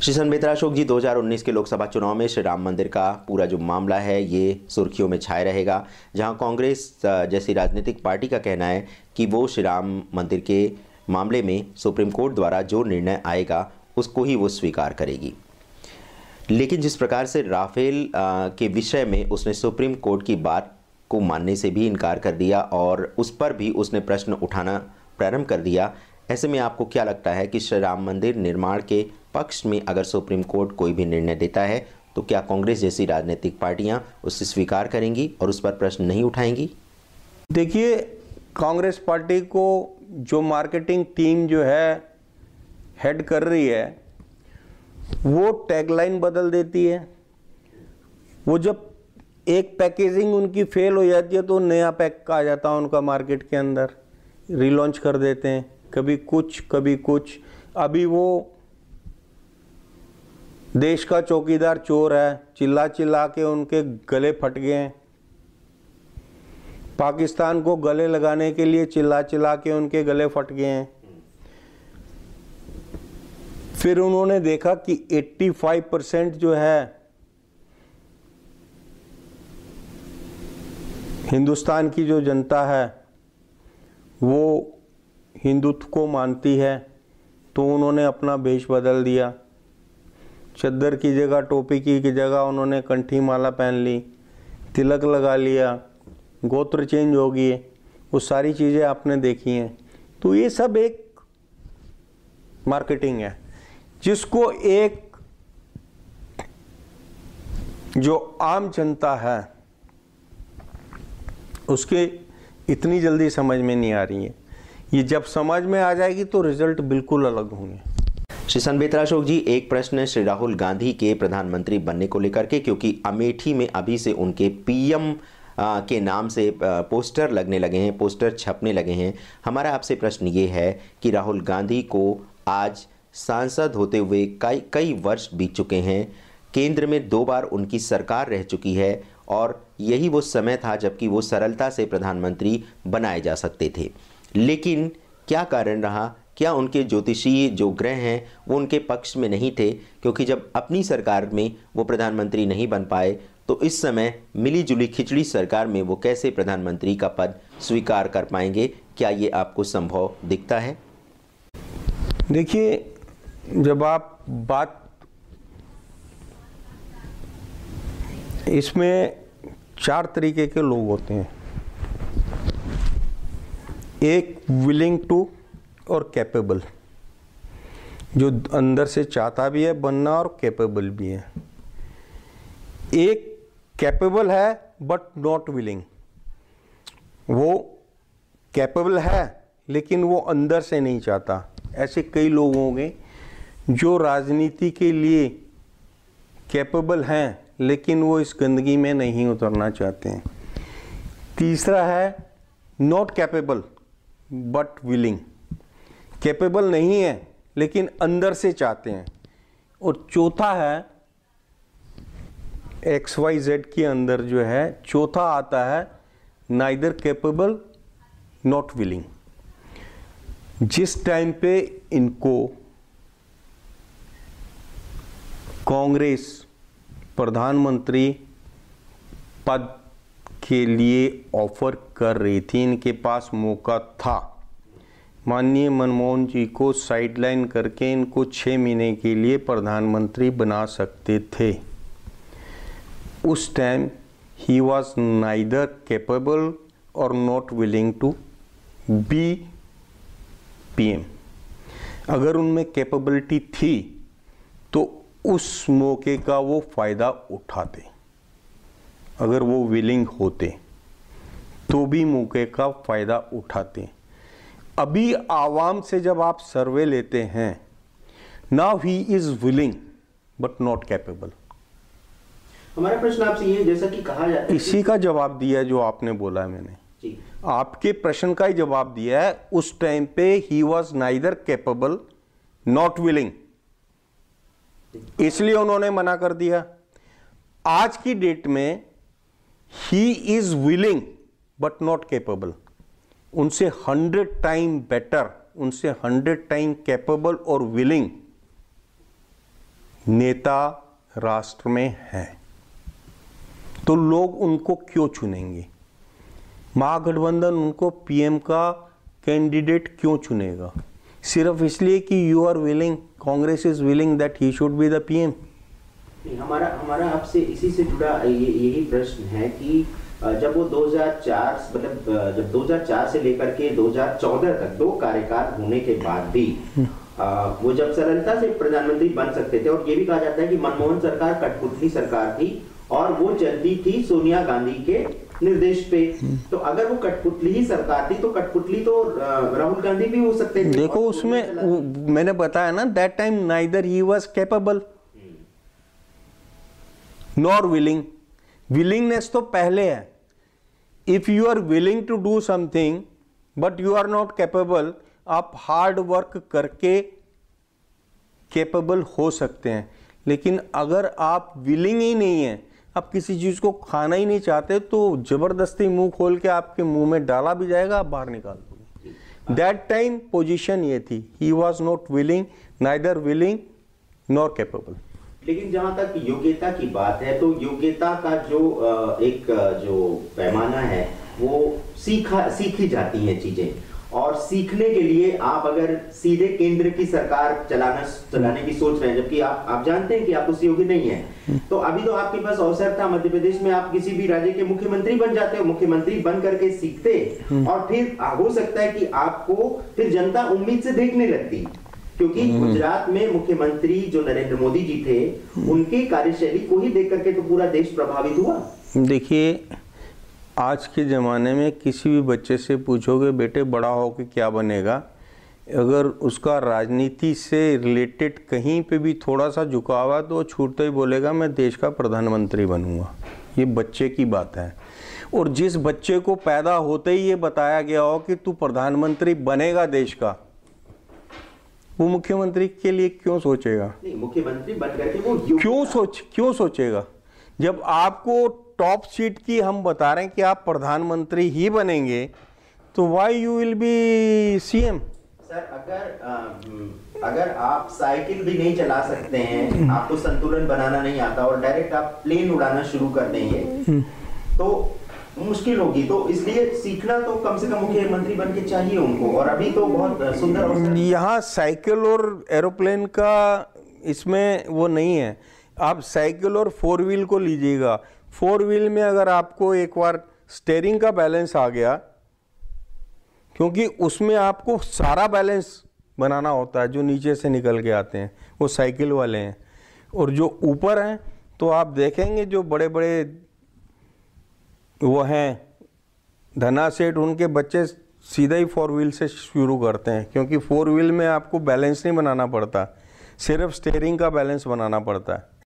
श्री बेतरा अशोक जी, 2019 के लोकसभा चुनाव में श्री राम मंदिर का पूरा जो मामला है ये सुर्खियों में छाए रहेगा, जहां कांग्रेस जैसी राजनीतिक पार्टी का कहना है कि वो श्री राम मंदिर के मामले में सुप्रीम कोर्ट द्वारा जो निर्णय आएगा उसको ही वो स्वीकार करेगी। लेकिन जिस प्रकार से राफेल के विषय में उसने सुप्रीम कोर्ट की बात को मानने से भी इनकार कर दिया और उस पर भी उसने प्रश्न उठाना प्रारंभ कर दिया, ऐसे में आपको क्या लगता है कि श्री राम मंदिर निर्माण के पक्ष में अगर सुप्रीम कोर्ट कोई भी निर्णय देता है तो क्या कांग्रेस जैसी राजनीतिक पार्टियां उसे स्वीकार करेंगी और उस पर प्रश्न नहीं उठाएंगी? देखिए, कांग्रेस पार्टी को जो मार्केटिंग टीम जो है हेड कर रही है वो टैगलाइन बदल देती है। वो जब एक पैकेजिंग उनकी फेल हो जाती है तो नया पैक आ जाता है उनका मार्केट के अंदर, रिलॉन्च कर देते हैं, कभी कुछ कभी कुछ। अभी वो देश का चौकीदार चोर है, चिल्ला चिल्ला के उनके गले फट गए हैं। पाकिस्तान को गले लगाने के लिए चिल्ला चिल्ला के उनके गले फट गए हैं। फिर उन्होंने देखा कि 85% जो है हिंदुस्तान की जो जनता है वो हिंदुत्व को मानती है, तो उन्होंने अपना भेष बदल दिया। चद्दर की जगह, टोपी की जगह उन्होंने कंठी माला पहन ली, तिलक लगा लिया, गोत्र चेंज हो गई, वो सारी चीज़ें आपने देखी हैं। तो ये सब एक मार्केटिंग है जिसको एक जो आम जनता है उसके इतनी जल्दी समझ में नहीं आ रही है। ये जब समझ में आ जाएगी तो रिजल्ट बिल्कुल अलग होंगे। श्री बेतरा अशोक जी, एक प्रश्न है श्री राहुल गांधी के प्रधानमंत्री बनने को लेकर के, क्योंकि अमेठी में अभी से उनके पीएम के नाम से पोस्टर लगने लगे हैं, पोस्टर छपने लगे हैं। हमारा आपसे प्रश्न ये है कि राहुल गांधी को आज सांसद होते हुए कई वर्ष बीत चुके हैं, केंद्र में 2 बार उनकी सरकार रह चुकी है और यही वो समय था जबकि वो सरलता से प्रधानमंत्री बनाए जा सकते थे। लेकिन क्या कारण रहा? क्या उनके ज्योतिषीय जो ग्रह हैं वो उनके पक्ष में नहीं थे? क्योंकि जब अपनी सरकार में वो प्रधानमंत्री नहीं बन पाए तो इस समय मिली जुली खिचड़ी सरकार में वो कैसे प्रधानमंत्री का पद स्वीकार कर पाएंगे? क्या ये आपको संभव दिखता है? देखिए, जब आप बात इसमें 4 तरीके के लोग होते हैं। एक विलिंग टू और कैपेबल, जो अंदर से चाहता भी है बनना और कैपेबल भी है। एक कैपेबल है बट नॉट विलिंग, वो कैपेबल है लेकिन वो अंदर से नहीं चाहता। ऐसे कई लोग होंगे जो राजनीति के लिए कैपेबल हैं लेकिन वो इस गंदगी में नहीं उतरना चाहते हैं। तीसरा है not capable but willing, capable नहीं है लेकिन अंदर से चाहते हैं। और चौथा है XYZ के अंदर जो है चौथा आता है नाइदर कैपेबल नॉट विलिंग। जिस टाइम पे इनको कांग्रेस प्रधानमंत्री पद के लिए ऑफर कर रही थी, इनके पास मौका था, माननीय मनमोहन जी को साइडलाइन करके इनको 6 महीने के लिए प्रधानमंत्री बना सकते थे। उस टाइम ही वॉज नाइदर कैपेबल और not willing to be PM। अगर उनमें कैपेबिलिटी थी तो उस मौके का वो फायदा उठाते, अगर वो विलिंग होते तो भी मौके का फायदा उठाते। अभी आवाम से जब आप सर्वे लेते हैं, now he is willing but not capable. हमारा प्रश्न आपसे ये, जैसा कि कहा जाता है, इसी का जवाब दिया है जो आपने बोला है। मैंने आपके प्रश्न का ही जवाब दिया है। उस टाइम पे ही was neither capable not willing, इसलिए उन्होंने मना कर दिया। आज की डेट में he is willing but not capable, उनसे 100 टाइम बेटर, उनसे 100 टाइम कैपेबल और विलिंग नेता राष्ट्र में हैं, तो लोग उनको क्यों चुनेंगे? महागठबंधन उनको पीएम का कैंडिडेट क्यों चुनेगा? सिर्फ इसलिए कि you are willing, Congress is willing that he should be the PM. हमारा आपसे इसी से जुड़ा यही प्रश्न है कि जब वो 2004 मतलब जब 2004 से लेकर के 2014 तक 2 कार्यकाल होने के बाद भी वो जब सरलता से प्रधानमंत्री बन सकते थे, और ये भी कहा जाता है कि मनमोहन सरकार कठपुतली सरकार थी और वो चलती थी सोनिया गांधी के निर्देश पे, तो अगर वो कठपुतली ही सरकार थी तो कठपुतली तो राहुल गांधी भी हो सकते थे। देखो उसमें मैंने बताया ना, that time neither he was capable nor willing. Willingness तो पहले है। If you are willing to do something but you are not capable, आप हार्ड वर्क करके कैपेबल हो सकते हैं, लेकिन अगर आप विलिंग ही नहीं है, आप किसी चीज को खाना ही नहीं चाहते, तो जबरदस्ती मुंह खोल के आपके मुंह में डाला भी जाएगा, आप बाहर निकाल दोगे। दैट टाइम पोजीशन ये थी, he was not willing, neither willing nor capable. लेकिन जहां तक योग्यता की बात है, तो योग्यता का जो पैमाना है वो सीखी जाती हैं चीजें, और सीखने के लिए आप अगर सीधे केंद्र की सरकार चलाने की सोच रहे हैं, जबकि आप जानते हैं कि आप उस योग्य नहीं है, तो अभी तो आपके पास अवसर था, मध्य प्रदेश में आप किसी भी राज्य के मुख्यमंत्री बन जाते हो, मुख्यमंत्री बन करके सीखते, और फिर हो सकता है कि आपको फिर जनता उम्मीद से देखने लगती, क्योंकि गुजरात में मुख्यमंत्री जो नरेंद्र मोदी जी थे, उनकी कार्यशैली को ही देख करके तो पूरा देश प्रभावित हुआ। देखिए, आज के ज़माने में किसी भी बच्चे से पूछोगे बेटे बड़ा होकर क्या बनेगा, अगर उसका राजनीति से रिलेटेड कहीं पे भी थोड़ा सा झुकाव है तो छूटते ही बोलेगा मैं देश का प्रधानमंत्री बनूंगा। ये बच्चे की बात है, और जिस बच्चे को पैदा होते ही ये बताया गया हो कि तू प्रधानमंत्री बनेगा देश का, वो मुख्यमंत्री के लिए क्यों सोचेगा? नहीं, मुख्यमंत्री बन करके वो क्यों सोचेगा? जब आपको टॉप सीट की हम बता रहे हैं कि आप प्रधानमंत्री ही बनेंगे, तो why you will be CM? Sir, अगर आप साइकिल भी नहीं चला सकते हैं, आपको संतुलन बनाना नहीं आता और डायरेक्ट आप प्लेन उड़ाना शुरू कर देंगे, तो मुश्किल होगी। तो इसलिए सीखना तो कम से कम मुख्यमंत्री बन के चाहिए उनको, और अभी तो बहुत सुंदर अवसर। यहाँ साइकिल और एरोप्लेन का इसमें वो नहीं है। आप साइकिल और 4 व्हील को लीजिएगा। 4 व्हील में अगर आपको एक बार स्टीयरिंग का बैलेंस आ गया, क्योंकि उसमें आपको सारा बैलेंस बनाना होता है, जो नीचे से निकल के आते हैं वो साइकिल वाले हैं, और जो ऊपर हैं तो आप देखेंगे जो बड़े बड़े वो हैं धना सेठ, उनके बच्चे सीधा ही 4 व्हील से शुरू करते हैं, क्योंकि 4 व्हील में आपको बैलेंस नहीं बनाना पड़ता, सिर्फ स्टीयरिंग का बैलेंस बनाना पड़ता है।